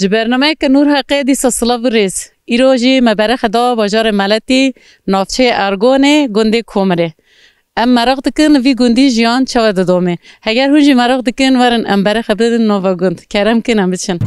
برنامه که نور حقیقی سلسله ورز ایروجی مبارک خدا بازار ملتی نافچه ارگونه گنده کومره ام مرق دکن وی گندی جیان چه دومه اگر هوجی مرق دکن ورن ام برای خبر نوا گند کرم کنم بچن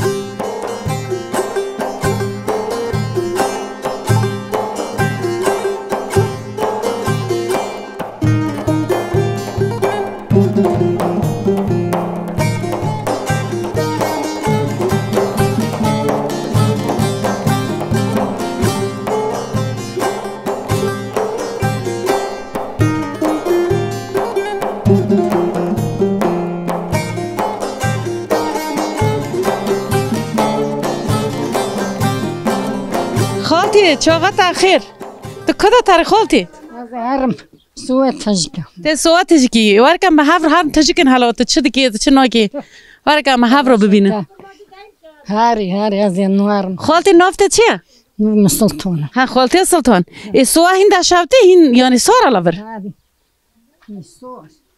خالتي چاقا تاخير تكدا تاري خالتي هرم سوات تجيك تي سوات تجيكي واركا محافر هرم تجيكن حالا تشدكي تشنوكي واركا محافر ببينه هاري هذه نوارم خالتي نافته چيه؟ من سلطانة ها خالتي سلطان اي سوا هين داشافته هين يعني سارا لبر هذه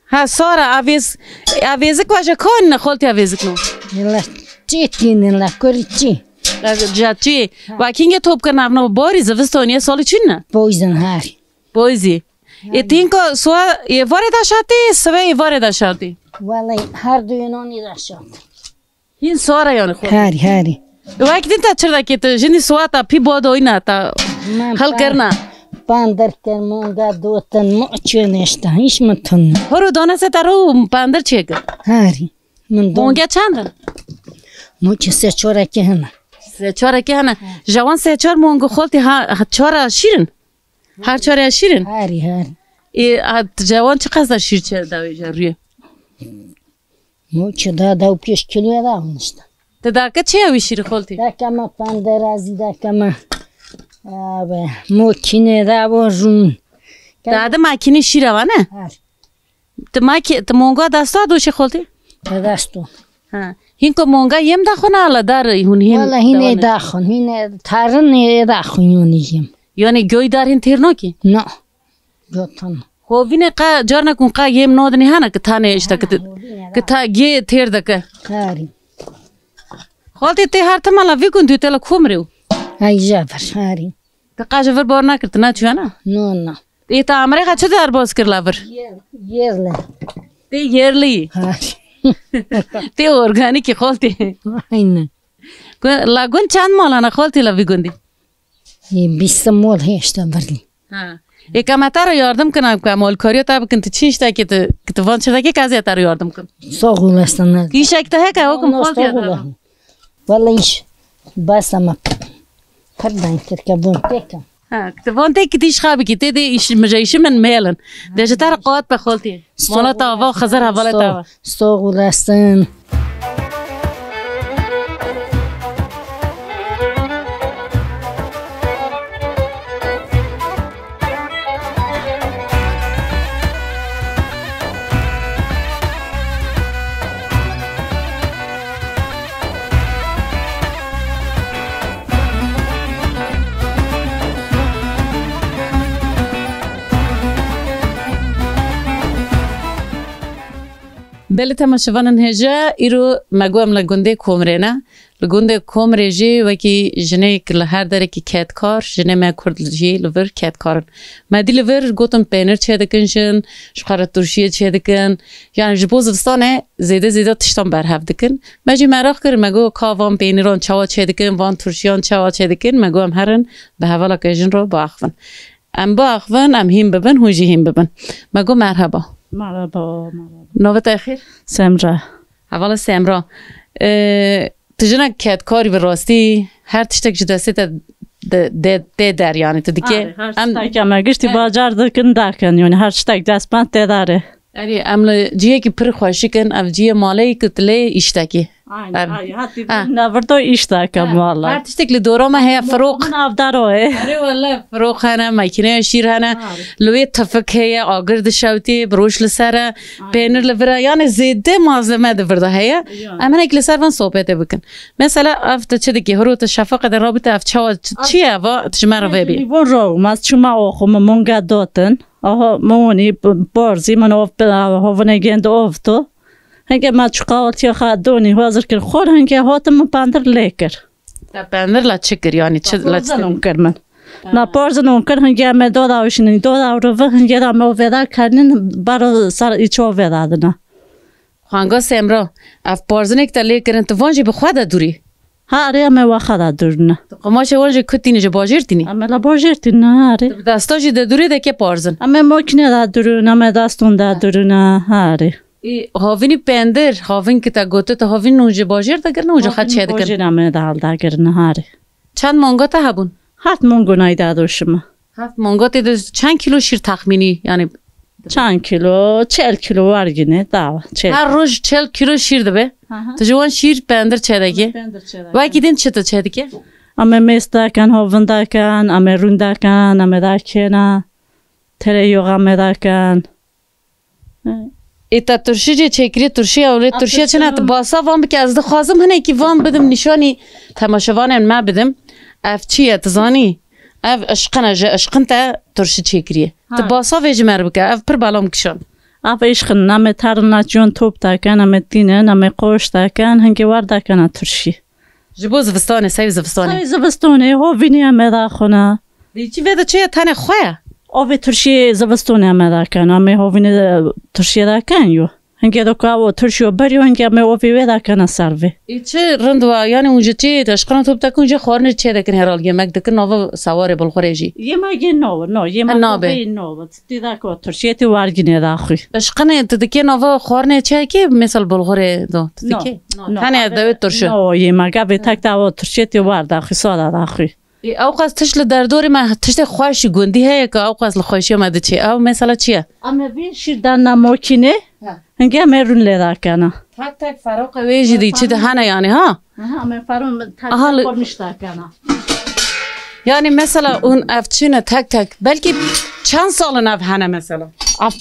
ها سارا اويزك واجه كون خالتي اويزك نو يلا تيتين لا كوريتي جاتي واكينگ توپ کرنا अपना बोरी जवस्तोनिया सोली चुनना بويزن هاري بويزي يتينكو سوا يوارد اشاتي سوا يوارد اشاتي والله هر دو ينوني داشات هين سورا يعني هاري واك دين تشردا كي جندي سوا تا في بودو इना تا हल करना पांदर के मोंगा दो तन मोचो नेस्ता हिश मतन होरो दोना से तारो पांदर छेक هاري من دون मोंग्या चांद्र موچ से चोरा के हना سه چهار که هنه جوان سه چهار مونگو خالتی ها چهار شیرین هر چهار شیرین هاري ای جوان چه قصد شیر چه دوی جریه موچ دا و پیش کیلو دا نشتا تداکه چه اوی شیر خالتی دا کما پاندرازی دا کما موچینه دا و جون داده ماکینی شیر وانه ت مونگو دستا دوش خالتی دستو ها هینکو مونگا یم داخونه الا دار هون هین والله هینه داخون هینه تارن داخون یونیم یعنی گوی دار هین تیر نکی نه جوتن خوبینه قا جارنا کن قا یم نودنی هنه که تانه اشتا که تا گی تیر دکه هاري خالتی تی هر تمالا وی کن دوی تلا خوم ریو هاي جابر هاري که قاجور بار نکرد نه چونه نه ای تا امریکا چه دار باز کر لاور یرله تی یرلی هاري تی ارگانیکی خالتی اینه لاگون چند مالانه خالتی لوی گندی بیست مول هشتا برلی ای کامتا رو یاردم کنم که مالکاریو تا بکن تو چیش تا که تو وان شده که کازی تا رو یاردم کن ساغول استن کی شکته ہے که حکم خالتی ادارم والله ایش بس اما پردن کرد که بون تکم تو وان تک تیش خوابی که تی ایش مجایشی من میلن دیجه تر قوات به خالتی مالا تا و خزر حواله تا ساغول استن بله تماشاوانان هجا ایرو مگوام لگنده کومره نه لگنده کومره جی وکی جنه که لهر داره که کت کار جنه ما کرد جی لور کت کارن ما دی لور گوتم پینر چه دکنشن شخار ترشیه چه دکن یعنی جبوز دستانه زیده تشتم برهف دکن ما جی مراخ کرد مگو کاوان پینران چوا چه دکن وان ترشیان چوا چه دکن مگوام هرن به حوالا که جن رو باخون ام باخون ام هیم ببن هوجی هیم ببن مگو مرحبا مرحبا نوبت اخیر سمرا اول سمرا تجنا کت کاری به راستی هر تشتک جداسی ده در یعنی تو دیگه هر تشتک اما گشتی بازار دکن دکن یعنی هر تشتک دستمند ده داره اری املا جیه که پر خوشی کن اف جیه مالی کتله اشتکی حتی نبردو اشتکم والله هر تشتک لدورا ما هی فروق من افداروه اری والله فروق هنه مکینه شیر هنه لوی تفک هی آگرد شوتی بروش لسره پینر لبره یعنی زیده مازمه دورده هی اما ایک لسر وان صحبته بکن مثلا اف چه دیگه هروت شفاق در رابطه اف چیه و تجمع رو ببین لیوان رو ماست چما آخوم مونگا داتن آها مونی بارزی من هاونه گند آفتو هنگه ما چقالتی خادونی حاضر کر خور هنگه هاتم پاندر لیکر پندر لا چکر یعنی چه لا زنون کرمن نا پارزنون کر هنگی همه داد آوشین داد آورو هنگی دام ودا کردن برا سر ایچو ودا دنا خانگا سمرا اف پارزن یک تلی کردن تو وانجی به خود دوری ها ری همه وخدا دورنه قماش وانجی کتینی جو باجر تینی همه لا باجرتی نه ری دستاجی د دوری د که پارزن همه ماکینه دا دورونه همه دستون دا دورونه ها ری هاوینی پندر هاوین که تا گوته تا هاوین نوجه باجر تا کرنه نوجه خد چه دکن باجر همه دال دا کرنه ها ری چند مانگا تا هبون 7 مونگونای دادوشم 7 مانگا تا چند کیلو شیر تخمینی یعنی چند کیلو 40 کیلو وارگینه داوا 40 هر روز 40 کیلو شیر دبه تو جوان شیر پندر چه دگه وای کدین چه تا چه دگه اما میستا کن هاون دا کن اما رون دا کن اما دا کنه تره یوغا می دا کن ایتا ترشی جه چکری ترشی اولی ترشی چه نه باسا وام بکی از ده خوازم هنه که وام بدم نشانی تماشاوانم ما بدم اف چیه تزانی اف اشقنا جه اشقن تا ترشی چکریه تا باسا ویج مر بکه اف پر بالام کشون اف ایشخن نمی ترنا جون توب دا کن نمی دینه نمی قوش دا کن هنگی وار دا کن ترشی جبو زفستانه سایو زفستانه سایو زفستانه هو وینی همه دا خونه دیچی ویده چه تنه خواه آوی ترشی زفستانه همه دا کن همه هو وینی ترشی دا کن یو هنگی دو که آو ترشیو بریو هنگی همه آوی ویده کنه سروی چه رندوا یعنی اونجا چی تشکران توب تکن اونجا خورنه چه دکن هرال گمک دکن نوو سواره بلخوره جی یه مگه نو یه مگه نو دیده که ترشیه تی وارگینه دا خوی اشقنه تدکی نوو خورنه چه که مثل بلخوره دو تدکی تنه دوید ترشو نو یه مگه به تک دا ترشیه تی وار دا خوی ساده دا خوی اوقات تشل در دور ما تشت خواشی گندی هی که اوقات لخواشی آمده چی او مثلا چیه اما وی شیردن نماکینه هنگی همه رون لیده کنه تک تک فراق ویجی دی چی دهانه یعنی ها همه فرام تک تک فرمشته کنه یعنی مثلا اون افچینه تک تک بلکه چند سال نف هنه مثلا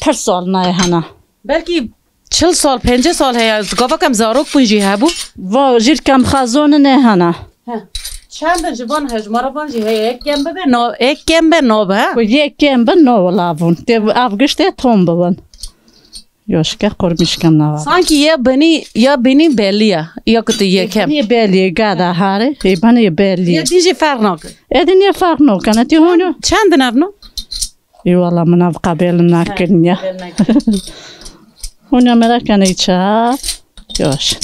پر سال نه هنه بلکه 40 سال 50 سال هی گفت کم زاروک پونجی هبو و جیر کم خزانه نه هنه چند جوان هجمارا بانجی هی یک گمبه به نو یک گمبه نو به یک گمبه نو لاون تی افگشته توم بون یوشکه قربیش کم نوا سانکی یا بینی بلیه یا کت یکم یه بلیه گاده هاره یه بلیه یا دیجی فرق نکن ادین یه فرق نکنه تی هونو چند نفنو ای والا من اف قبل نکنه هونو مرکنه چه یوش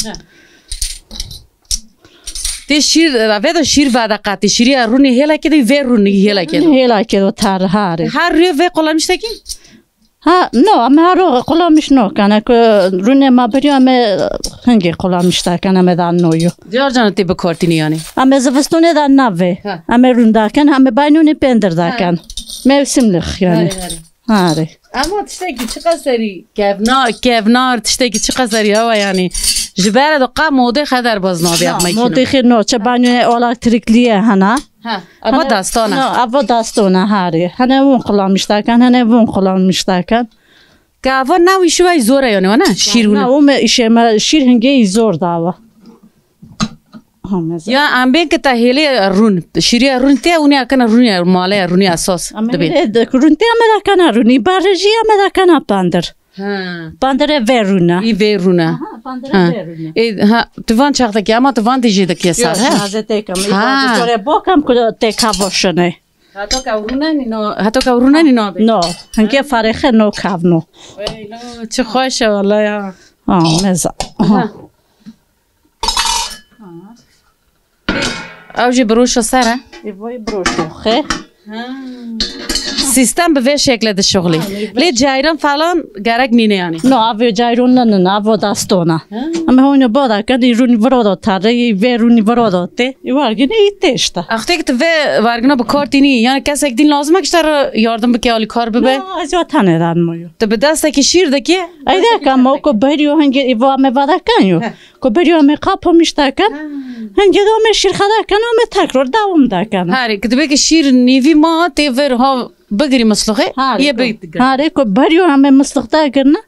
تی شیر وید شیر بعد قطعی شیری رونی هلا کدی وی رونی هلا کدی هلا کدو تر هاره هر روی وی قلمش تکی ها نه اما هر قلمش نه کنه که رونی ما بریم هنگی قلمش تا کنه مدان نویو دیار جان تی بکارتینی یعنی اما زفستونه دان نوی اما رون داکن اما باینونی پندر داکن موسم لخ یعنی هاره اما تشتکی چقدر سری کبنار تشتکی چقدر سری هوا یعنی جبر دو قا موده خدر باز نابی اقمای کنم موده خیر نه چه باینونی الکتریکلیه هنه اما داستانه نه اما داستانه هاره هنه اون قلمش داکن هنه اون قلمش داکن که اول نوی شوی زوره یعنی و نه شیرونه نه اون شیر هنگی زور داوا یا امبین که تا هیلی رون شیری رون تی اونی اکن رونی ماله رونی اساس دبی رون تی امدا کنا رونی بارجی امدا کنا پاندر ورونه ای ورونه ها توان چاخته که اما توان دیجی دکی سال ها نازته کم ای جوره باکم که تکاوشنه حتی که رونه نی نه هنگی فرخه نو کاونو چه خوشه والله یا مزه اوجی بروش سره وای بروشو خه سیستم به وی شکل ده شغلی لی جایران فلان گرگ نینه یعنی نه اوی جایرون نه اوی داستونه اما هونو بادا کدی رونی ورادو تره وی رونی ورادو تی وارگینه ایتشته اختی که تو وی وارگنا به کار تینی یعنی کسی یک دین لازمه کشتر یاردم بکی آلی کار ببه نه از یا تنه دان مویو تو به دسته که شیر دکی ایده که ما که بریو هنگی ایوا همه وادا کنیو که بریو همه قاپو میشته کن هنگی دو همه شیر خدا کن همه تکرار دوام دا کن هاری که تو بگه شیر نیوی ما تیور ها بگیری مسلخه یه بگیر هاری که بریو همه مسلخ دا کرنه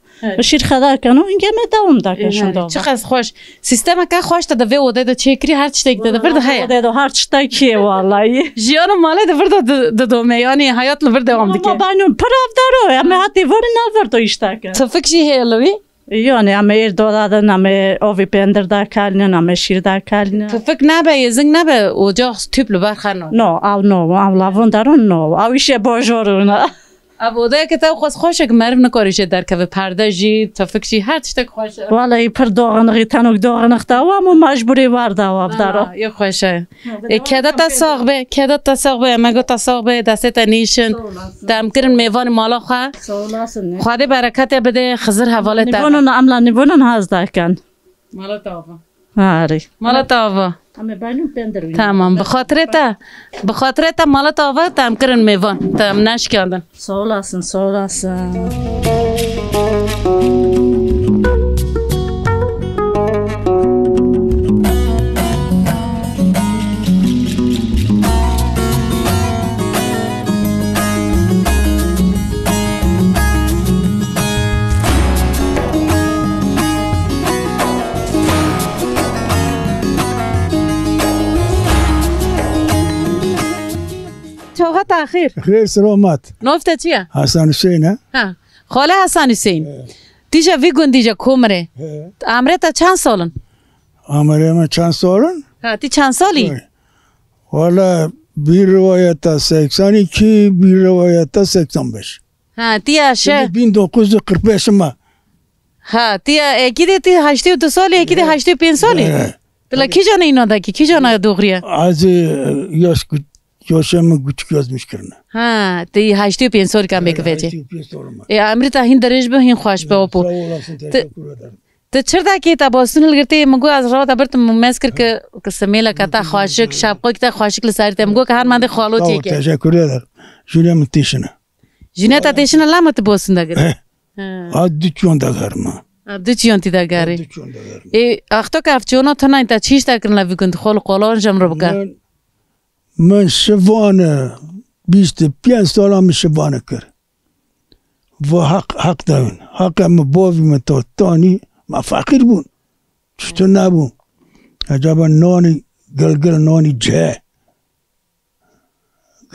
شیر خدا کنه هنگی همه دوام دا کشن دوام چقدر خوش سیستم که خوش تا دوی اوده دا چکری هر چی تک دا برده هیا اوده دا هر چی تکیه والله جیانو ماله دا برده دومه یعنی حیات لبرده دوام دکه ما باینون پراف دارو همه حتی وری نالبردو اشتا کن تو فکشی هیلوی Yani ama doladan ama ovi pender da kalinen ama şir da kalinen. فکر نبه یه زنگ نبه اوجا توپ لبر خانه No, av lavondaron no, av işe bojoruna. ابوده که تا خواست خوشه که مرم نکاریشه در که پرده جی تا فکرشی هر تشتک خوشه Vallahi per doğanığı tanık doğanığı da ama mecburi var da avdaro. یه خوشه کده تا ساق به کده تا ساق به مگو تا ساق به دسته تا نیشن دم کرن میوان مالا خواه خواهده برکت بده خزر حواله تا Nivonun amla nivonun hazdaken. مالا تاوا Hari. مالا تاوا Ama benim pendir. تمام به خاطر تا مالا تاوا تم کرن میوان تم نش کردن Sağ olasın, sağ olasın. چاقا تاخیر خیر سلامت نفته چیه؟ حسن حسین ها خاله حسن حسین دیجا ویگون دیجا کومره امره تا چند سالن؟ امره من چند سالن؟ ها تی چند سالی؟ والا bir rivayette 82 bir rivayette 85 ها تیا شه 1945 ما ها تیا اکی دی تی 82 سالی اکی دی 85 سالی تلا کی جان اینا دا کی جان دوغریه az yaşamı küçük yazmış kırına. ها تی 85 سال کم بکویجی 85 سالım var. امری تا هین درج به هین خوش به اپو Sağ olasın teşekkür ederim. تو چرتا کی تا باستون لگرتی مگو از راه تا برت ممسکر که سمیلا کتا خواشک شابقو کتا خواشک لسارت مگو که هر منده خالو Sağ ol تیکی teşekkür ederim. Jüle müthişine. جنتا تیشن لامت باستون دگر Addı çonda garma. دو چیان تی دگری Addı çonda garma. ای اختو که افچونا تو نه تا چیش تا کرن لوی کند خال قالان جم رو بکن من شوانه 25 سالم شوانه کرد و حق دارن حقم باوی من تا تانی ما فقیر بون چطور نبون عجبا نانی گلگل نانی جه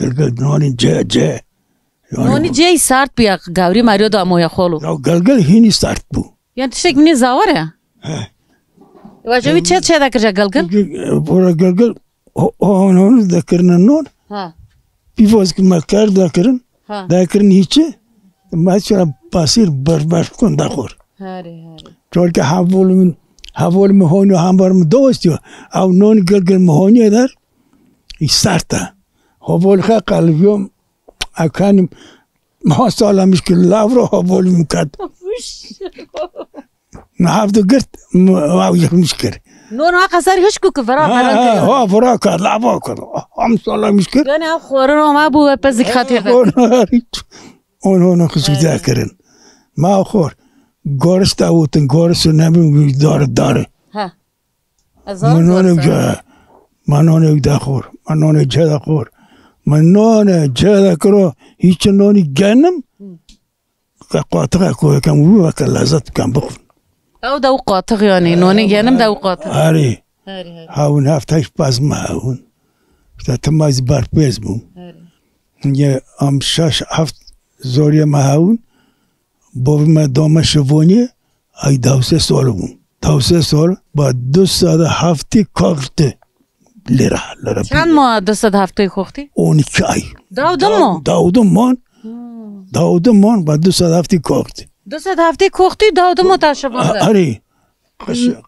گلگل نانی جه نونی جای سارت بیا گاوری ماریو دا مویا خالو یا گلگل هینی سرد بون یعنی تشک منی زاوره واجبی چه دا کرجا گلگل برای گلگل آنها دکرن نان ها بیواز که ما کرد دکرن ها دکرن هیچه ما چرا پاسیر بربر کن دخور هاری چون که حوال مهانی هم برم دوستی او نان گلگل مهانی در ای سرطه حوال خیلی قلبیم اکنیم ما سالمیش که لاو رو حوال میکرد نه هفته گرد او یکمیش کرد نون ها قصاری هشکو که فرا فران کرد ها فرا کرد لاو کرد هم سالمیش کرد یعنی ها خورن ما بو پزیک خاطر ده اونها خسوده کردن ما خور گارش داوتن گارش نمیم داره ها منانه دخور منانه جه دخور منانه جه دکرو هیچ نانی گنم که قاطقه که کم و که لذت کم بخون او دو قاطق یعنی نونی گنم دو قاطق هاری هاون هفتهش پس ما هاون تماز بار پیز بون یه ام 6-7 زوری ما هاون باوی ما دام شوونی ای 2 سال بون 2 سال با 207 کارت لیره چند ماه 207 خوختی؟ 12 ای داودم مان با 207 کارت 207 خوختی داودم ماه تا شبانده آره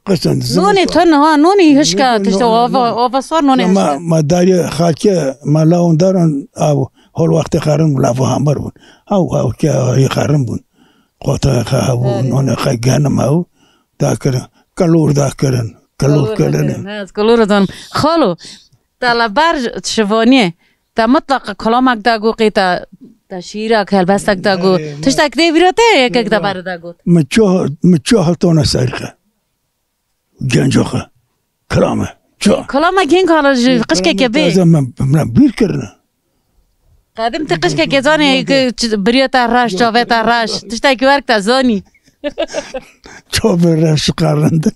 قشن نونی تو نه نونی هشکا تشتا آواسوار نونی هشکا ما داری خالکه ما لاون دارن او هول وقت خرم لافو همبر بون او که خرم بون قطع خواهو نون خواهی گنم او دا کرن کلور دا کرن کلور دان خالو تا لبر شوانیه تا مطلق کلامک داگو قیتا تا شیرک هلبستک داگو تشتاک دی بیراته یک دا بار داگو مچو هلتونه سایرخه گنجوخه کلامه کلامک هنگ حالا قشکه که بی من بیر کرنه قدم تی قشکه که زانی بریتا راش جاویتا راش تشتاکی ورک تا زانی جاوی راش قرنده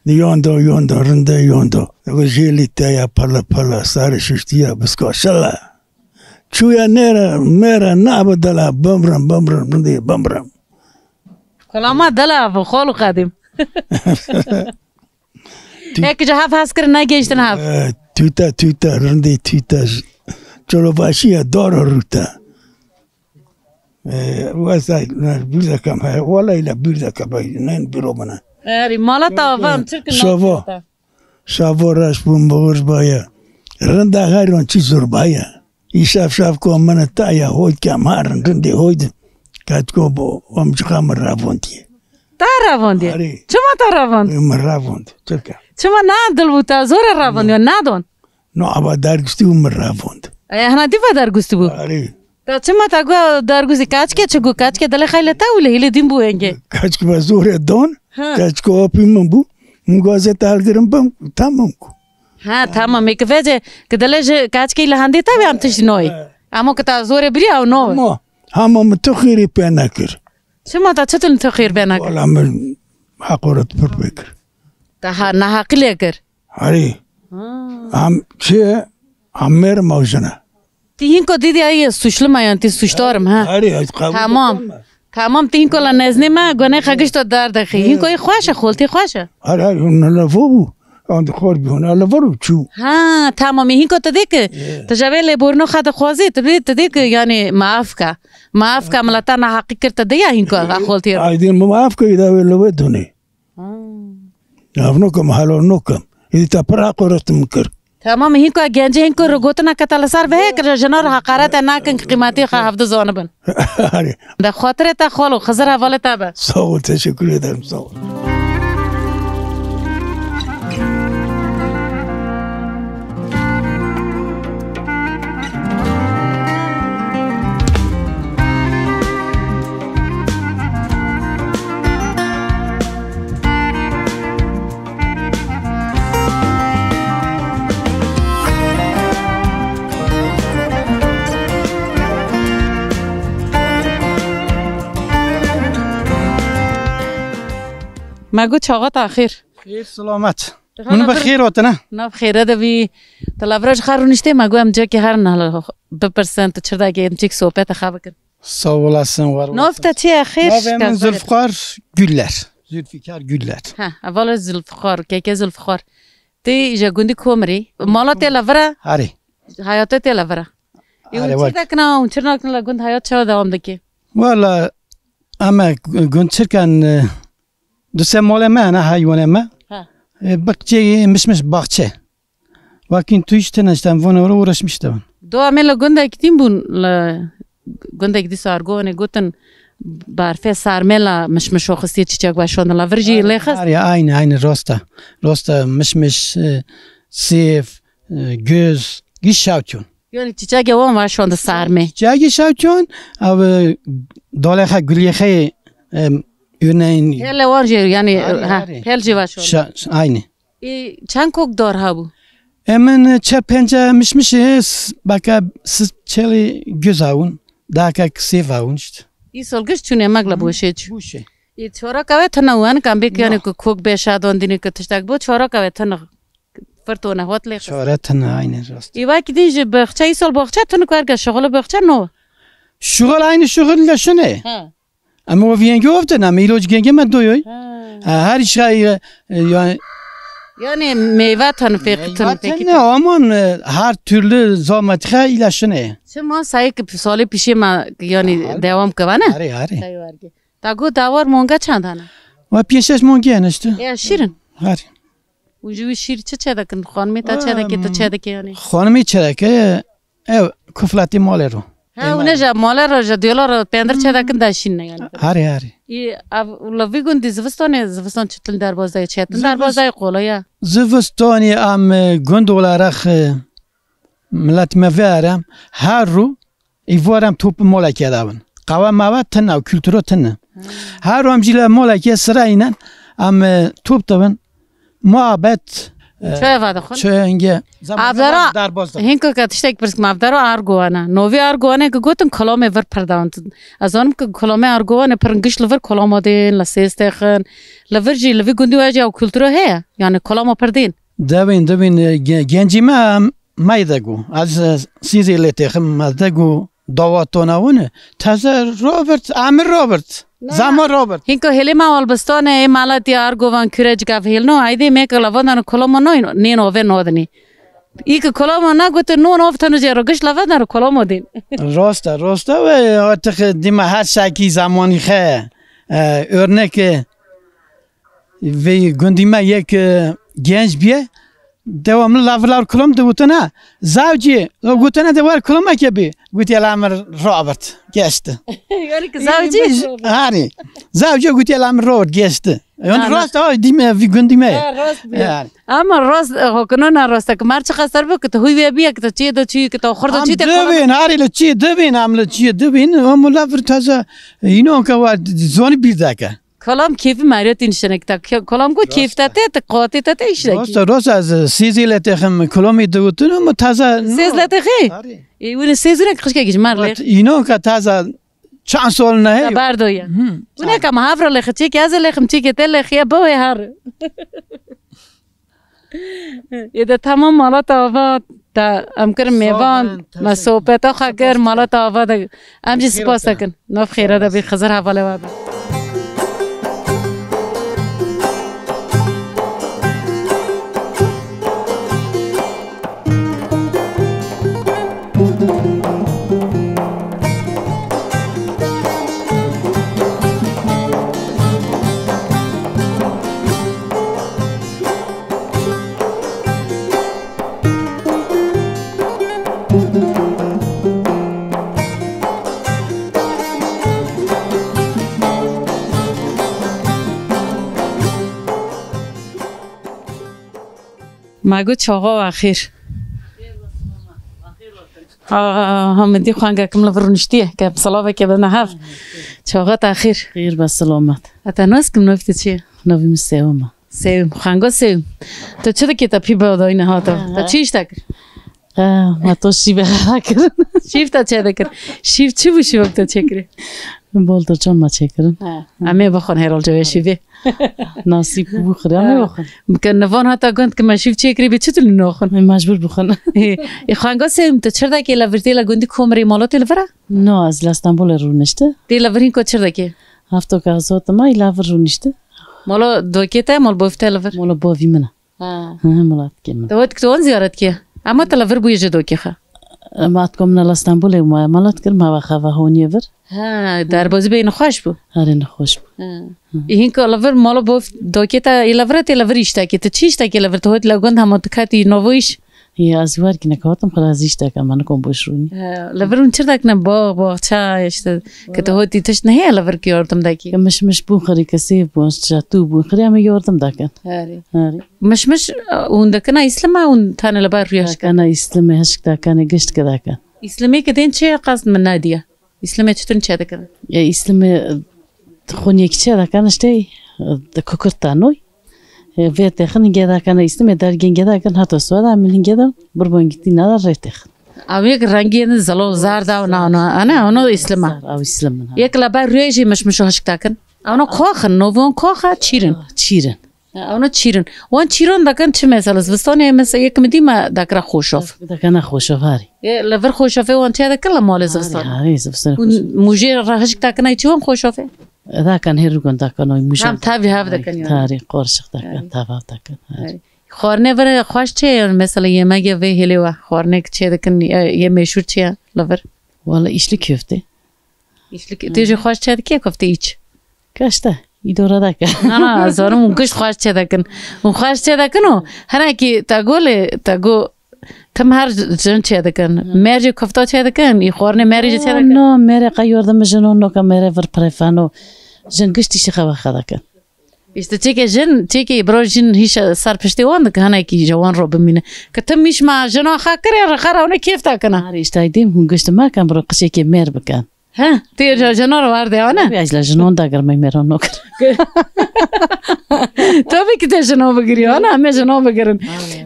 یوندا رنده یوندا جیلی تایا پلا سر ششتیا بسکا شلا چویا میرا نابدلا بمرم رنده بمرم کلاما دلا و خالو قدیم یک جا هف هست کرد نگیشتن هف توتا رنده توتا چلو باشی دار روتا واسه بیرده کم های والا ایلا بیرده کم های نین بیرو بنا اری مالا تاوام چرکن شاوا راش بون بغرش بایا رنده غیران چی زور بایا ای شاف که من تایا هوید که مارن رنده هوید کات کو با امچه من رواندیه تا رواندیه چما تا رواند من رواند چرکه چما ندل بود تا زور رواندی و ندون نو ابا درگستی من رواند هنا دیفا درگستی بود تا چما تا گو درگستی کاچکه چگو کاچکه دل خیلی تا ولی هیلی دیم بو انگه کاچکه با زور دون کاچکه آپی من بو مگازه تالگرم بام تمام کو ها تمام میگه وجه که دلش کاچکه لهندی تا بیام تش نوی اما که تا زور بری او نو همه تخیری پی نکر چما تا چطور تخیر بی نکر والا من حقورت پر بکر تا نه حقیلی کر آری هم چه هم میر موجنه تیهین کو دیدی ای سوشل مایان تی سوشتارم ها آری تمام تیهین کو لنزنی ما گونه خگش تو درد خی هین کوی خوشه خولتی خوشه آری اون لفو بو آن خور بیون لفو چو ها تمام هین کو تدیک تجاویل برنو خد خوازی تدیک یعنی معاف کا ملتا نه حقیقت تدیا هین کو خولتی آیدین معاف کا ایدا ولو دونه افنو کم حالو نو کم ایدی تا پر حقورت مکر تمام هین کو گنجه هین کو رگوتنا کتل سر به کر جنور حقارت ناکن قیمتی خ هفته زانبن آری د خاطر تا خالو خزر حواله تا به سوال تشکر ederim سوال مگو چاقات آخر خیر سلامت اون بخیر آت نه نه بخیره دوی تلافرج خارونشته مگو هم جا که هر نه بپرسنت چرده که امچیک صحبت خواب کن sağ olasın var نفته چی آخر Navem Zülfikar Güller Zülfikar Güller ها اول زلفخار که زلفخار تی جا گوندی کومری مالا تی لافره Ari حیات تی لافره Ari چی دکنا اون چرا نکنه گوند حیات چه دوام دکی Valla ama gönçirken دوسه مال من حیوان من بقچه مش باغچه وکین تویش تنشتم وانه رو uğraşmıştım دو عمل گونده کدیم بون گونده کدی سارگونه گوتن برفه سارملا مش خواستی چیچک باشون لاورجی لخس aynı rosta مش سیف göz gişavçun یعنی چیچک وام باشون سارمه gişavçun av dolaha gülyehe örneğin هل وارجی یعنی هل جی باشون aynı چند کوک دار ها بو Hemen çepence mişmişiz baka siz çeli göz avun daha kak sev avun işte. ای سالگش چونه مگلا بوشه چو Bu şey. ای چورا کوه تنه وان کم بیک یعنی کو کوک بشادون دینی که تشتاک بو چورا کوه تنه فرتونه هات لیخ Şöhretin aynı rast. ای وای کدی ج بخچه ای سال بخچه تنه کارگه شغل بخچه نو Şugal aynı şugal da şu ne? ها Ama o viyengi ofta na miloj genge med doyoy. Her şey yani یعنی میوه تن فکر تن فکر ne aman her türlü zametha ilaşını. شما سعی که سال پیشی ما یعنی دوام کنه Hari. تا گو داور مونگا چندانه Ve piyeses mongen işte. یا شیرن Hari. وجوی شیر چه دکن خانمی تا چه دکی تا چه دکی یعنی Hanımı çeleke ev kuflati malero. ها اونه جا مالا را جا دیولا پندر چه دکن داشین نه یعنی Hari. ای لوی گوندی زوستان چتل دروازه چتل دروازه قولیا Zivistani am gund olarak milletime verem her ru ivarem top moleke davun. Qava mava tına kültürü tına. Her ru amjile moleke sırayla am top davun muhabbet چه واد خون çenge ابدارا darbazda. هینکو که تشتک برس مابدارا آرگوانه نوی آرگوانه که گوتن کلامه ور پرداند از آنم که کلامه آرگوانه پرنگش لور کلامه دین لسیستخن لورجی لوی گوندی واجی او کلتورو هیا یعنی کلامه پردین Devin gencime maydagu az sizilete khim maydagu داواتوناونه تازه رابرت عمر رابرت زمان رابرت هینکو هلی ما والبستانه مالات یار گوان کرج گاف هیلنو ایده میک لوندن کلام نو نین اوه نودنی ایک کلام نگوت نو نفتن جرو گش لوندن کلام دین راسته و اتخ دیما هر شکی زمانی خه örnek ve gündeme yek genç bir devamlı lavlar kulum da gutana zavcı o gutana da var kulum akibi guti alamr Robert geçti yani ki zavcı hani zavcı guti alamr Robert geçti yani rast o dime ve gündeme yani ama rast hokununa rast kmar çıkasar bu ki huy bir ki çiğ de çiğ ki xorda çiğ de devin hari le çiğ devin amle çiğ devin ama lavr taza ino ka var zoni bir dakika کلام کیفی ماریات این شنک تا کلام کو کیف تاته تا قاطی تاته ایش لکی راست از سیزیلت خم کلامی دوتون اما تازه سیزلت خی اون سیزونه کش که جمار لخ اینو که تازه چند سال نه باردویا اون که محافر لخ چی که از لخم چی که تل لخیا بوی هر یه تمام مالات آوا تا امکر میوان مسوپت آخر مالات آوا دا امجی سپاس کن نف خیره دا بی خزر حواله وابه مگو چاقا و اخیر هم دی خوانگه کملا فرونشتیه که بسلاوه که بدنا هفت چاقا تا اخیر خیر با سلامت اتا ناس کم نوفتی چیه؟ نویم سیوم سیوم خوانگا سیوم تا چه دکی تا پی بادا اینه ها تا چیش تا کر؟ ما تو شیبه کردن شیف تا چه دکر؟ شیف چی بو شیف تا چه کری؟ بول تو چون ما چه کردن همه بخون هرال جوه شیفه ناسیب بخوری همه بخون ممکن نوان ها تا گند که ما شیف چه کری به چه تولی ناخون؟ مجبور بخون خوانگا سیوم تا چر دکی لورتی لگوندی کومری مالات لوره؟ نه از استانبول رو نشته دی لورین کو چر دکی؟ هفتو که ازات ما لور رو نشته مالا دوکیته مال بافته لور؟ مالا باوی منه مالات که من دوات کتوان زیارت که؟ اما تا لور بوی جدو که خوا؟ ما اتکم نه استانبول ما مالات کرد ما وخوا و هونیه ور در بازی بین خوش بو؟ آره نخوش بو این که لور مالا باف دوکیته لورت لور ایشته که تا چیشته که لور تو هات لگوند هم دکاتی نوویش؟ یا از وار که نکاتم خلاص ایشته که من کم باشونی لور اون چرا دکنه باغ چه ایشته که تو هاتی تش نه لور کی یاردم دکی؟ مش بون خری کسی بون شاتو بون خری هم یاردم دکن آره مش اون دکنه اسلام اون تانه لبار ریاش کنه اسلام هشک دکنه گشت که دکن اسلامی که دین چه قصد من نادیه اسلامی چطور چه دکن اسلام خون یک چه دکنه شتی دکوکرتانوی و تخن گدا کنه اسلام درگین گدا کن حتی سواد عملین گدا بربانگیتی نداره تخن یک رنگین زلال زرد و نه اونو اسلام او اسلام یک لبار ریجی مش هشک دکن اونو کاخن نوون کاخه چیرن اونو چیرن وان چیرن دکن چه مثلا زستانه مثلا یک مدی ما دکره خوشاف دکن خوشاف هاری لور خوشافه وان چه دکل مال زستان هاری زستان موجی راهش دکنه چه وان خوشافه دکن هرگون دکن اوی موجی هم تابی هاف دکن تاری قرشق دکن تابا دکن خورنه ور خوش چه مثلا یه مگه و هلی و خورنه چه دکن یه مشهور چه لور والا ایشلی کفته تیجی خوش چه دکی کفته ایچ کشته ای دوره دکن نه زارم اون گشت خوش چه دکن اون خوش چه دکنو هر کی تاگو کم هر جن چه دکن مرج کفته چه دکن ای خورنه مرج چه دکن نه مره قیوردم جنون نو که مره ور پرفانو جن گشتی شخه وخه دکن işte çeki brojin hiç sarpıştı onda ki hani ki جوان رو بمینه که تم میش ما جنا خاکر خرا اون کیف تا کنه هر اشتايدیم هون گشت ما کم برو قشی که مر بکن ها تی جنا رو ورده آنه بیاجلا جنون داگر می مرون نکر tabii ki de جنا بگیری آنه همه جنا بگیرن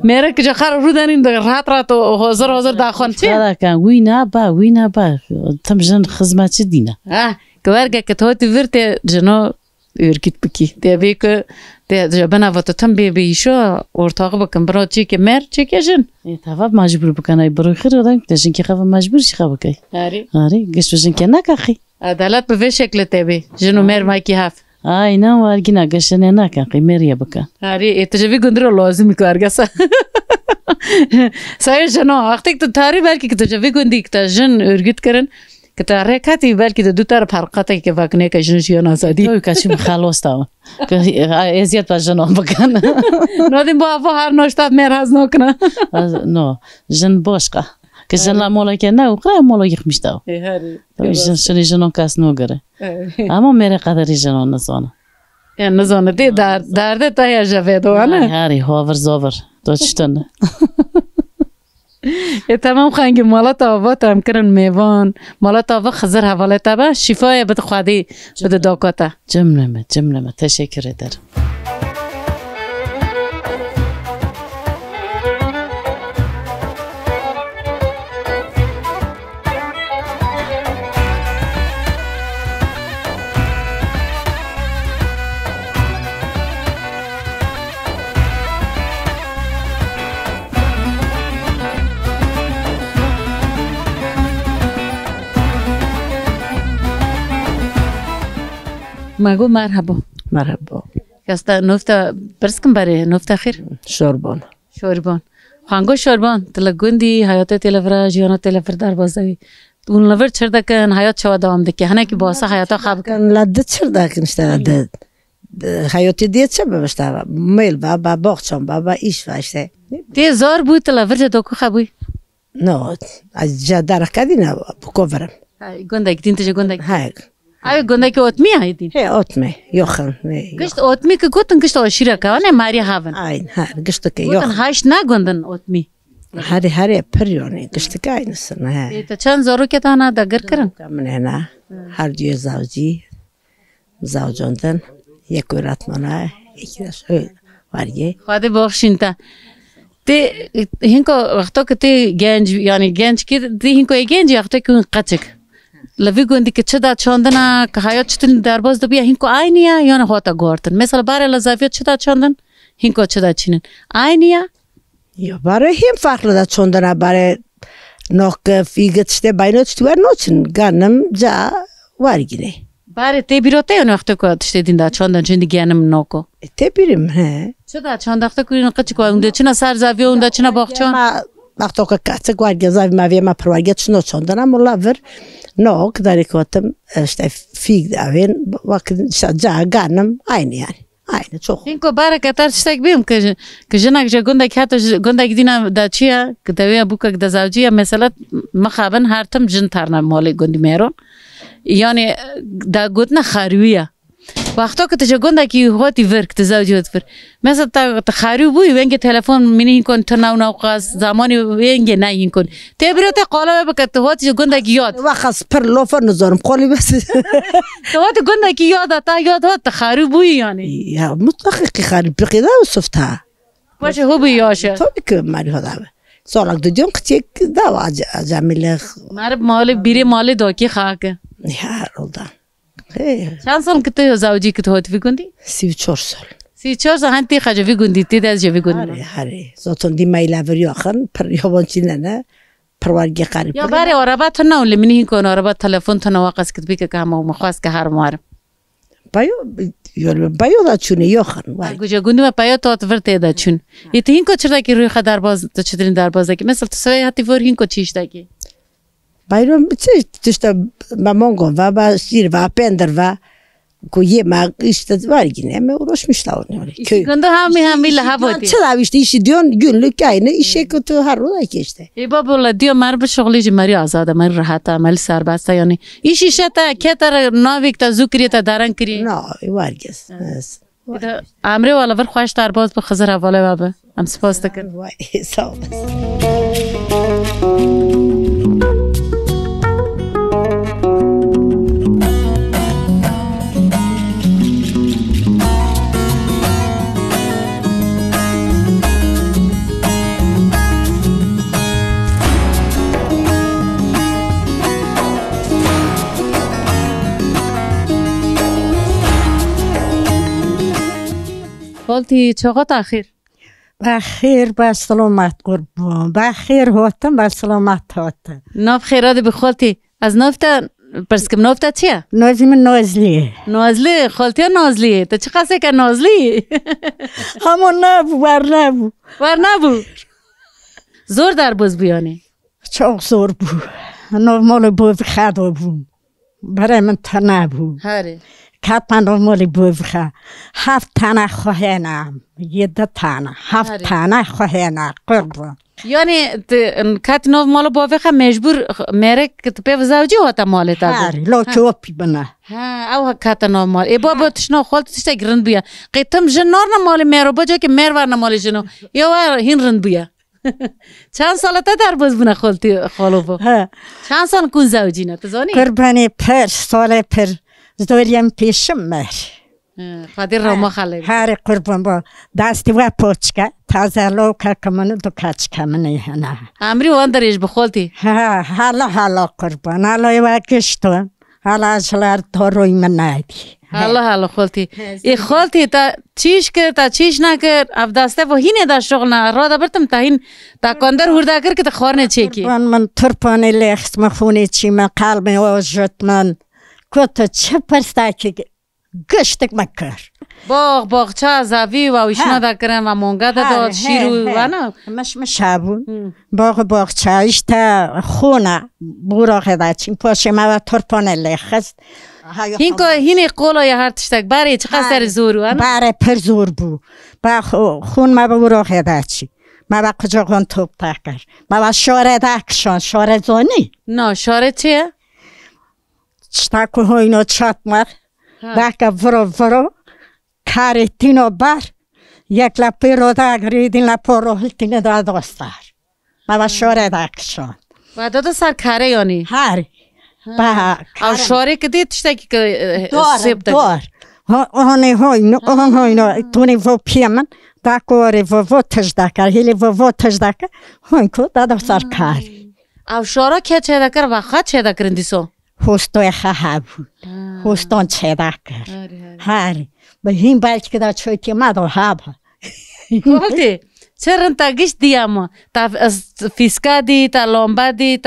میره که جخر رو دارین در راحت حاضر داخل چی هذا كان وينا با تم جن خدمت دينا ها كوارجا که تو تی ورته جنا ürgit biki. Debi ki de bana vatatam be işo ortağı bakın bro çeki mer çekejin. تفا مجبور بکنای برو خیر آدم تشین که خواهم مجبور چی خواهم بکی Hari. آره گشت بشین که نکخی Adalet be şekli tabi. Jinu mer maki haf. آی نه وارگی نگشتنی نکن میریه بکن Hari eticevi gündür lazım ki argasa. Sayın jano aktik tu tari belki ki eticevi gündi ki jin örgüt kırın. Ki harekati belki de dutar farkata ki vakne ka jin şiyan azadi. توی کچیم خلاص تاون که ازیت و جنان بکن Nadim bu hava her noştat mer haz nokna. نه جن باشقه که جن لا مولا که نه اقرا مولا یخمیش تاو Hari. جن شنی جنان کس نوگره اما میره قدری جنان نزانه Yani ne zaman de derde ta ya javed o ana. هاری هاور زاور تو چطنه تمام خنگ مالا تاوا تام کرن میوان مالا تاوا خزر حواله تبا شفای بد خودی بد داکاتا. جمنمه تشکر ederim مگو مرحبا. مرحبا کاستا نفتا برسکم باره نفتا خیر. شوربان شوربان. خانگو شوربان تلگوندی حیات تلفر جیانا تلفر در بازوی. اون لور چرده کن حیات شوا دوام دکی هنه کی باسا حیاتا خاب کن. كان لدت شرداك نشتغل حياتي ديت سبب اشتغل ميل بابا باقشم بابا ايش فاشته تی زار بود تلفر جا دوکو خابوی. نو از جا دارك كدينا بكوفرم گندک دین تجا گندک. هاي آیا گندک اوتمی های دین. هي اوتمي يوخن گشت اوتمی که گوتن گشت آشیره که آنه ماری هاون. عين هاي قشتك گوتن يوخن هاش نگندن اوتمی. هاري بريوني قشتك عين السنة هاي تا چند زارو که تانا دگر کرن. من هنا هرديو زوجي زوجوندن يكو راتمانا يكي داشت واريه خواده بخشین تا تی هنگو وقتا که تی گنج یعنی گنج که تی هنگو گنج وقتا که اون قچک لوی گوندی که چه داد چاندن که حیات چطور درباز دو بیا هنگو آینیا یا نه خواتا گوارتن مثلا باره لزافیت چه داد چاندن هنگو چه داد چینن آینیا یا برای هم farklı da çondana bare nok figet işte bayno tuvar noçun ganım ja var yine. باره تی بیروته یا نه وقتا که تشته دین داد چاندن چندی گنم نوکو Tebirim he. چه داد چاند وقتا که این قچک اونده چنا سر زاویه اونده چنا باغچان Ma وقتا که kaçak var gezavi ma vema provaget şno çondana molaver nok darikotum işte fig avin vakit ja ganım aynı yani. Aynı çok. هنگو باره که تر چستک بیم که جنگ جا گنده که حتی گنده که دینا دا چیه که دویا بوکا که دا زوجیه مثلا مخابن هر تم جن ترنا مالی گندی میرون یعنی دا گوتنا خارویه وقتا که تجا گنده که هاتی ورک تزوجی هات ور مثلا تا خاروی بوی ونگه تلفن منی هین کن تناو نوقاس زمانی ونگه نه هین کن تبرو تا قالبه بکت تو هاتی گنده که یاد وخص پر لوفر نزارم قولی بس. تو هاتی گنده که یاد تا یاد هات خاروی بوی یعنی Ya mutlaka ki خارج بقيدا وصفتها. باشه هو بیاشه Tabii ki mali hada. Sonra gidiyorum küçük dava acamiler. مارب مالی بیری مالی داکی خاکه Ya oldu. Hey, چند سال که تو زوجی که تو هاتی وی گندی؟ 34 سال. 34 سال هنتی خجا وی گندی تی دست جا وی گندی هری. زاتون دی مایل اوری آخر پر یابانچی نه پروارگی قریب. یا باره عربا تنا ولی منی هین کن عربا تلفن تنا واقعس کت بی که همه مخواست که هر مارم بایو دا چونه یاخن. گوجا گندی ما پایا تا ورته دا چون ایت هین کو چرا که روی خدار باز تا چترین در باز که مثلا تو سوی هاتی ور هین کو چیش دا که Bayram işte mamongo ve ba şir ve pender ve koyu ma işte var yine ama uğraşmışlar onu. گنده همی لحباتی Çela işte işi diyorsun günlük aynı işe kötü her roda geçti. ای بابا لا دیو مر به شغلی ج مری آزاده مری راحت عمل سربسته یعنی ایشی شتا که تر ناویک تا زوکری تا دارن کری No var gez. امره والا ور خوش در باز به خزر حواله بابا ام سپاس دکن Vay sağ ol. خالتي چقدر آخر بخیر با سلامت قربان بخیر هاتم با سلامت هاتم ناف خیرات بخالتي از نافتا پرسکم نافتا چیه؟ نازی من نازلیه نازلی خالتي نازلیه تا چه قصه که نازلی؟ همون نبو بر نبو ور نبو زور در باز بیانه چاق زور بو ناف مال بود خدا بو برای من تا نبو هره کت من ناف مال بود خدا 7 تنه خواهنم 10 تنه 7 تنه خواهنم قربان یعنی کت ناف مالو بافخه مجبور میره که تپه زوجی هاتا مالی تا هاری لو چوپی بنا ها او کت ناف مال ای بابا تشنا خالتي تشتا گرند بیا قیتم جنار نمالی میرو بجا که میر ور نمالی جنو یا ور هین رند بیا چند سالته در باز بونه خالتي خالو با چند سال کن زوجی نه تزانی قربانی پر سال پر زوریم پیشم مر خاطر روما خاله هاری قربان با دستی و پوچکه تازه لو که کمانو دو کچ کمانی هنه امری وان دریش بخالتي حالا قربان حالا و گشتون حالا اجلار تو روی من ندی حالا خالتي ای خالتي تا چیش کرد تا چیش نکرد اف دسته و هینه دا شغل نه را دا برتم تا هین تا کندر هورده کرد که تا خارنه چیکی من ترپانی لیخت مخونی چی من قلبی آجت من کتا چه پرسته که گشتک مکر باغ چه زوی و ویشنا دا کرن و مونگه دا داد شیرو و نه مش بون باغ چه ایشتا خونه بورا خدا چیم پاشه ما ترپانی لیخت هین که هینه قولا یا هر تشتک باری چه قصر زورو و نه باره پر زور بو با خون ما بورا خدا چی ما با کجا خون توب تکر ما با شاره دکشان شاره زانی نه شاره چیه؟ چتاکو هوینو چات مر دکا ورو کاری تینو بر یک لپی رو داگریدین لپو رو هلتینه دادستار ما با شاره دکشان و دادا سر کاره یانی؟ هاری او شاره که دید تشتکی که دار آنی هوینو تونی و پیمن دکواری و تجدکر هیلی و تجدکر هوین کو دادا سر کاری او شاره که چه دکر و خواهد چه دکرن دیسو؟ هستوی خواه بود هستان چه دکر هاری به هین بلکه که دا چویتی ما دو هابا خالتي چرا تا گشت دیاما تا فیسکا دی تا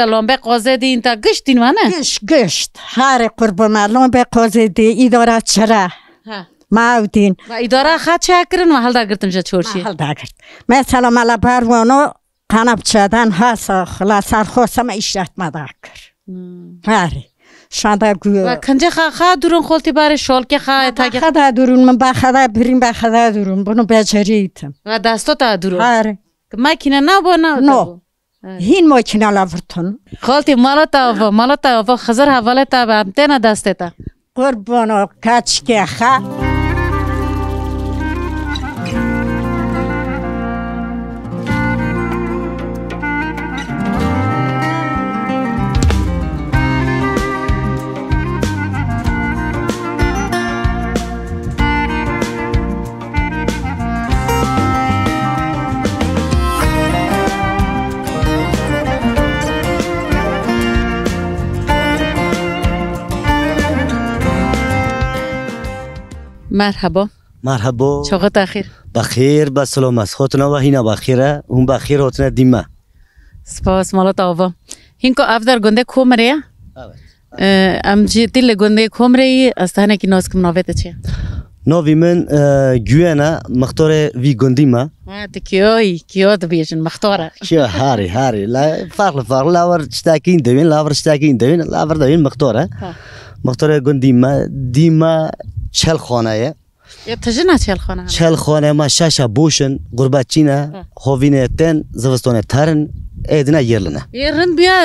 لامبه قازه دی تا گشت دین و نه گشت هاری قربان ما لامبه قازه دی اداره چرا ماودین و اداره خواه چه کرن و حل دا گرتم جا چورشی حل دا گرت مثلا مالا باروانو قنب چدن هاسا خلا سرخوصم ایشت ما دا کر هاری شانده گوی و کنجه خواه درون خالتي باره شال که خواه تا که بخدا درون من بخدا بریم بخدا درون بونو بجریتم و دستا تا درون هاری ماکینه نه با نو هین ماکینه لاورتون خالتي مالا تا خزر حواله تا بامته نه دسته تا قربانو کچ که خواه مرحبا چقدر اخیر بخیر با سلامت خودتون و هینا بخیره اون بخیر هاتون دیمه سپاس مالات آوا هینکو افدر گنده کومره ام جی تیل گنده کومره استهانه کی ناز کم ناویت چیه ناوی من گوینا مختار وی گندیمه کیو دبیشن مختاره چه هاری لا فرق لاور تشتاکین دوین لاور دوین مختار گندیمه دیمه چل خانه یا تجنا چل خانه ما شاشه بوشن غربتچینه هوینه تن زوستونه ترن ایدنا یرلن بیا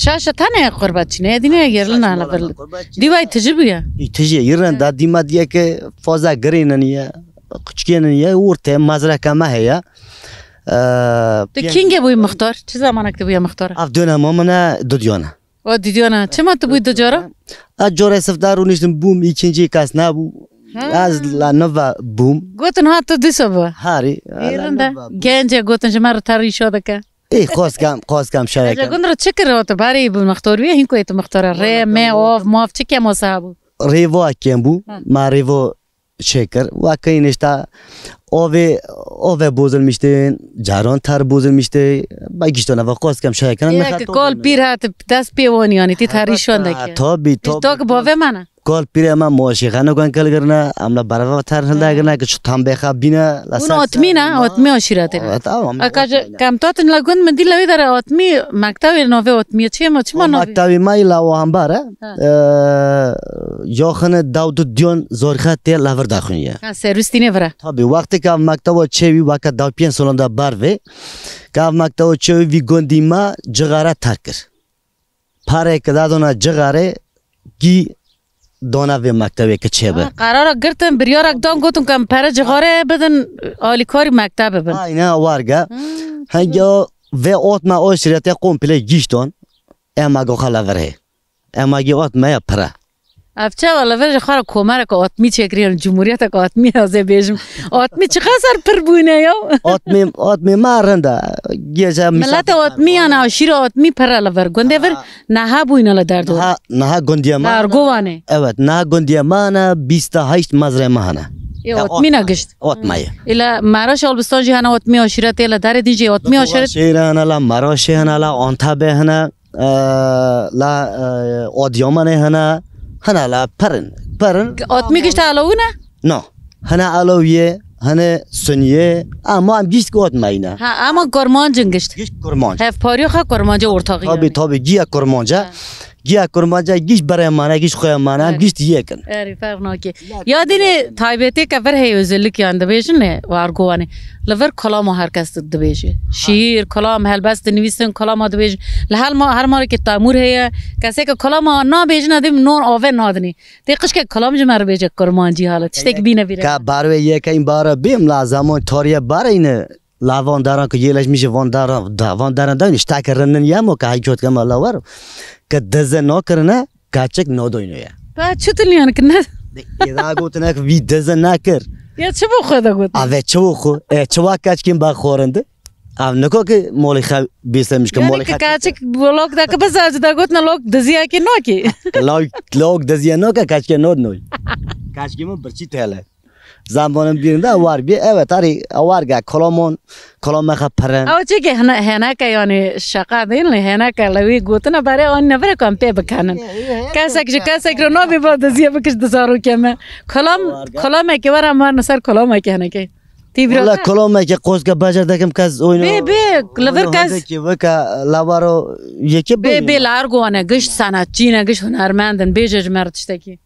شاشه تنه غربتچینه ایدنا یرلن لبر دیوای تجبیه یرلن دا دیما دیه که فازا گریننیه کچکیننیه ورته مزرعه ما هيا تو کینگه بوی مختار چه زمانه که بوی مختار اف دونا مامنا دودیانا و دیدیانا چه ما تو بوی دجارا اجاره سفدارو نشتم بوم ikinci کس نبو از لا نووا بوم گوتن ها تو دیسو با هاری ایرنده گنجه گوتن جمار تاری شده که ای خواست کم شاید اجا گندر چکر رو تو باری بو مختار بیه هینکو ایتو مختار ری می آف ماف چکه ما صاحبو ریوا کم بو ما ریوا شکر و که اینشتا آوه بزرمیشته جهران تر بزرمیشته با گیشتان و قاس کم شاید کنن یک کال پیر هات دست پیوانی یعنی تی تاریشون دکی تابی تو که باوه منه کال پیر ما موشی خانه کن کل کرنا املا برای تر هنده کرنا که تام بخواب بینا اون آتمی نه آتمی آشیراته اکاج کم تاتن لگون من دی لوی داره آتمی مکتبی نوه آتمی چی ما نوه مکتبی مای لاو هم باره یا خانه داود دیون زورخات تل لور داخونیه سرویس تینه وره تابی وقتی که مکتب چوی وقت داو پین سالنده باروه که مکتب چوی وی گندی ما جغاره ترکر پاره کدادونا جغاره گی دونا به مکتبی که چه به قراره گرتم بریار اقدام گفتم کم پر جغاره بدن آلیکاری مکتب ببن نه وارگا هنگا و آت ما آشریت کمپله گیشتون اما گو خاله وره اما گی آت ما پره افچه والا ورش خارا کمره که آتمی چکریان جمهوریت که آتمی هزه بیشم آتمی چه خسر پر بونه یا آتمی ما رنده ملت آتمی آنا شیر آتمی پر لور گنده ور نه بوینه لدردو نه گندی ما درگوانه evet نه گندی ما نه 28 مزرعه ما نه آتمی نگشت آتمیه ایلا مراش آلبستان جهان آتمی آشیرت ایلا داره دیجی آتمی آشیرت شیرانه لا مراش هنه لا آنتابه هنه لا آدیامانه هنه هنه لا پرن آتمی گشت علاوه نه؟ نه هنه علاویه هنه سنیه اما هم گیشت که آتمایی نه اما کرمانجن گشت گیشت کرمانج هف پاریو خواه کرمانجه ارتاقی تابی گیه کرمانجه گیشت برای مانه گیشت خواه مانه هم گیشت یکن اری فرق ناکی یادینه تایبتی که ور هی وزلی که انده بیشن نه وارگوانه لور کلام هر کس ده بیشه شیر کلام هل بس نویسن کلام ده بیش لحال ما هر ماره که تامور هی کسی که کلام نا بیشن ادم نون آوه نادنی دیگهش که کلام جمر بیشه کرمانجی حالت چطور بینه بیره که باروی یک این باره بیم لازم تاریه باره اینه لاوانداران که یهلش میشه وانداران دانش تاکرنن یا مو که هیچوت کم لاور که دزه نکرنه کاچک نودوینه با چطور لیان کنه اینا گوتنه که وی دزه نکر یا چه بخواد گوت اوه چه بخو چه کاچکیم با خورنده او نکو که مولی خا بیسلمش که مولی خا یعنی که کاچک بلوک دا که بس از دا گوت نلوک دزیا که نوکی لوک دزیا نوکه کاچک نود نوی کاچکیم برچی تله زمانم بیرنده اوار بی evet ari اوارگا کلام خا پرن او چه که هنه که یعنی شقا دین هنه که لوی گوتنه برای آن نفر کم پی بکنن کسک رو نبی با دزیا بکش دزارو کمه کلام که ورم من سر کلام که هنه که والله کلام که قوس که بجر دکم کس اوینو بی لور کس که وکا لاوارو یکی بی لارگوانه گشت سنتچی نه گشت هنرمندن بیجج مرتشتکی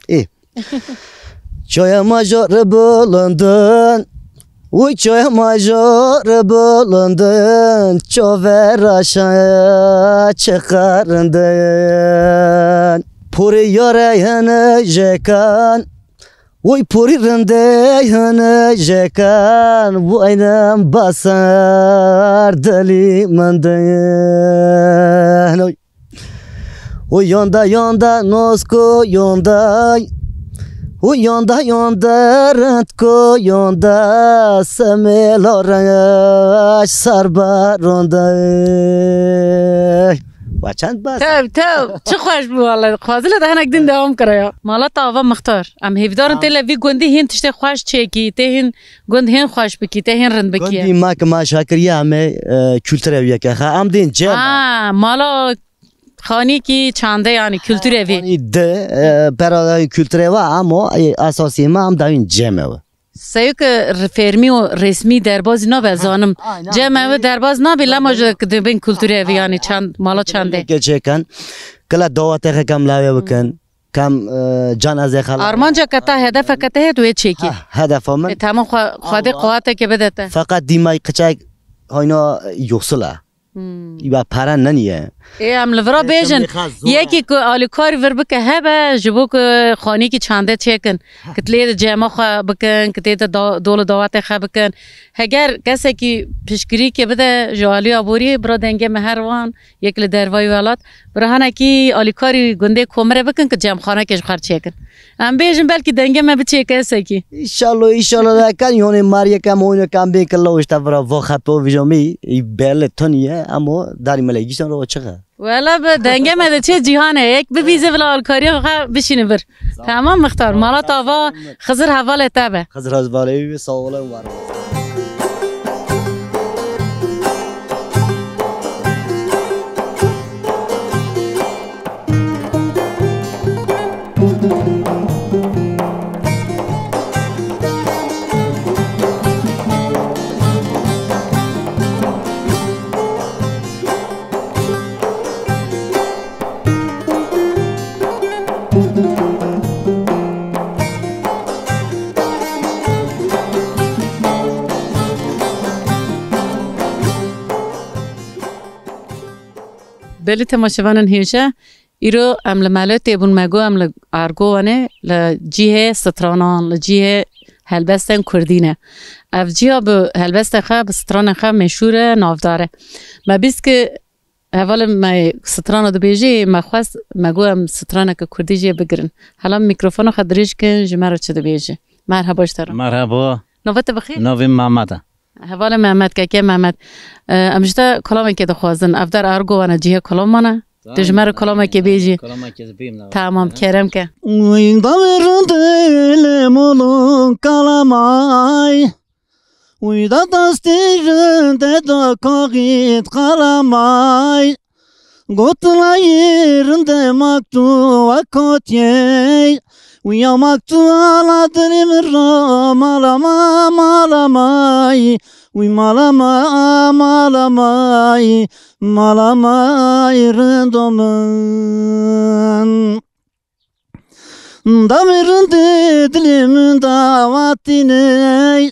Çoya major bulundun, uy çoya major bulundun, çover aşağı çıkarındın. Puri yorayını jekan, uy puri rındayını jekan, bu aynam basar dilimandın. Uy yonda nosko yonda. O yonda rıntko yonda semel orange sarba ronda. Vaçan bas. Tav چه خوش بود والله خوازله ده هنگ دین دوام کرده مالا تاوا مختار ام هیودارن تله وی گندی هین تشته خوش چکی ته هین گند هین خوش بکی ته هین رند بکی گندی ما که ما شاکریه همه kültüre که هم دین جم مالا خانی کی چانده یعنی کلتور اوی ده برای کلتور و اما اساسی ما هم داین جمع و سیوک فرمی و رسمی دربازی نبازانم جمع و درباز نبیل ماجد که بین کلتور اوی یعنی چند مالا چنده که چه کن کلا دعوت کم لاوی بکن کم جنازه خلا آرمان جا کتا هدف کتا ہے تو چه کی هدف من تمام خواهد قوات که بدته فقط دیمای قچک هاینا یوصله ایبا پرن ننیه ام لورا بیجن یکی که آلیکاری ور بکه هبه جبو که خانی کی چنده چکن کتلی جمع خوا بکن کتلی دول دعوت خوا بکن هگر کسی که پیشگیری که بده جوالی آبوری برا دنگه مهروان یک لدروای ولات برهانه کی آلیکاری گنده کمره بکن که جمع خانه کش خرچ چکن ام بیجن بلکه دنگه ما بچه کسی کی ایشالله کن یونی ماری کم اونو کم بیکن لوشتا برا وخت و ویجامی ای بله تونیه اما داری ملیگیشن رو چقدر ولا بدنگه مده چه جهانه یک ببیزه ولا الکاری خو بشینه بر تمام مختار مالا تاوا خزر حواله تابه خزر از بالای سواله و بله تماشاوانان هیچه ایرو ام لمالات یبون مگو ام لارگوانه لجیه سترانان لجیه هلبستن کردینه اف جیه به هلبست خواه به ستران خواه مشهوره نافداره ما بیست که اول ما ستران دو بیجی ما خواست مگو ام سترانه که کردی جیه بگرن حالا میکروفون خود دریج کن جمعه چه دو بیجی مرحبا اشترم مرحبا نوبت بخیر نویم محمد حوال محمد که محمد امجدا کلامی که دخوازن افدار ارگو و نجیه کلام منه تجمر کلامی که بیجی تمام کرم که وین داورن دلمون کلامای ویدا دستیرن ددا کاغید کلامای گوتلایرن ده مکتو و کاتیه ویا مکتو ala dilim را malama malamay وی malama malamay malamay rındomun damirın dilimin davatini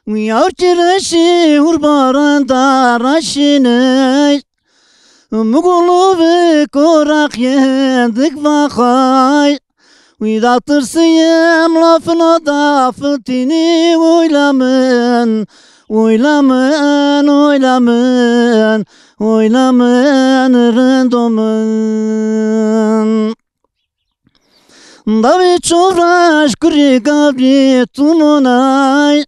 وی avçireşi hurbaran daraşini mugulu ve korak yendik vakay ویدا ترسیم لافنا دا فتینی ویلمن ویلمن ویلمن ویلمن رندومن داوی چوراش کری گابری تومونای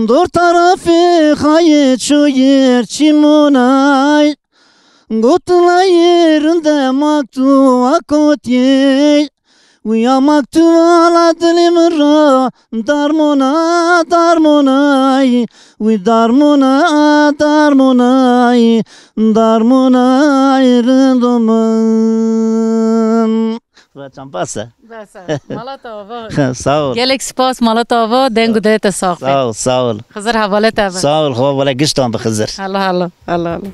دور طرفی خواهی چویر چیمونای گوتلایرنده مکتو اکوتیی ویا مکتوب دلم را درمونا درمونای وی درمونا درمونای درمونای رندومن بچم بسه مالا تاوا ساول گلک سپاس مالا تاوا دنگو دیت ساخته ساول خزر حواله تابه ساول خواه ولی گشتان بخزر الله الله الله الله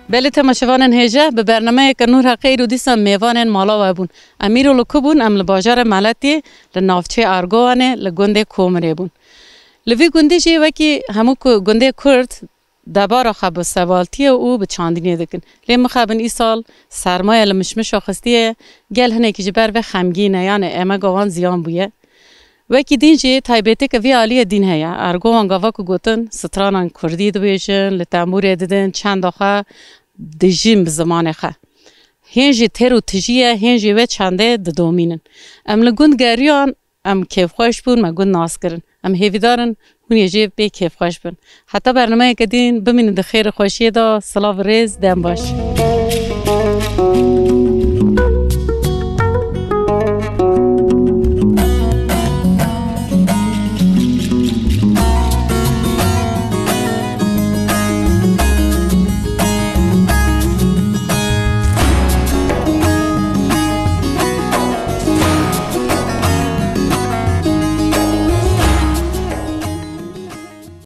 بله تماشاوانان هیجه به برنامه که نور حقی رو دیسم میوانن مالا و بون امیرو لکوبون ام لباجار ملتی لنافچه ارگوانه لگنده کومره بون لوی گنده جی وکی همو گنده کرد دبارا خب سوالتی او به چاندینی دکن لیم خبن ای سال سرمایه لمشمش آخستیه گل هنه که جبر و خمگینه یعنی اما گوان زیان بویه وکی دین جی تایبته که وی عالی دین هیا ارگوان گاوا که گوتن سترانان کردی دو بیشن لتامور دیدن چند آخه دجیم به زمان خه هنجی ترو تجیه هنجی و چنده دومینن ام لگوند گریان ام کیف خوش بون مگوند ناس کرن ام هیوی دارن هون یجیب بی کیف خوش بون حتی برنامه که دین بمینن ده خیر خوشیه دا صلاح و ریز دم باش